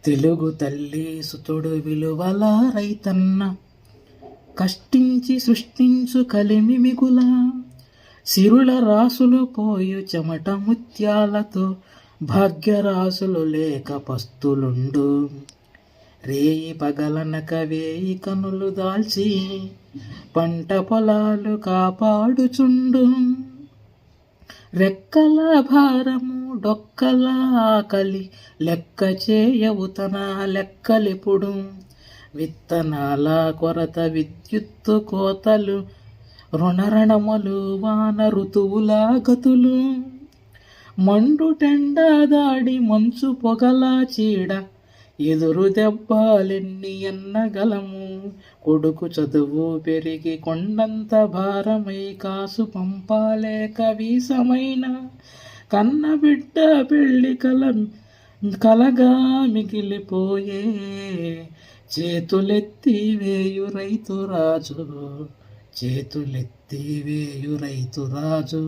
తెలుగు తల్లి సుతుడు విలువల రైతన్న, కష్టించి సృష్టించు కలిమి మిగుల, సిరుల రాసులు పోయు చెమట ముత్యాలతో, భాగ్యరాసులు లేక పస్తులుండు. రేయి పగలనక వేయి కనులు దాల్చి, పంట పొలాలు కాపాడుచుండు. రెక్కల భారము డొక్కల ఆకలి, లెక్క చేయవు తన లెక్కలిప్పుడు. విత్తనాల కొరత, విద్యుత్తు కోతలు, రుణరణములు, వాన ఋతువుల గతులు. మండుటెండ దాడి, మంచు పొగల చీడ, ఎదురు దెబ్బలెన్ని ఎన్నగలము. కొడుకు చదువు పెరిగి కొండంత భారమై, కాసు పంపాలేక వీసమైన, కన్నబిడ్డ పెళ్ళి కలగా మిగిలిపోయే. చేతులెత్తి వేయు రైతు రాజు, చేతులెత్తి వేయు రైతు రాజు.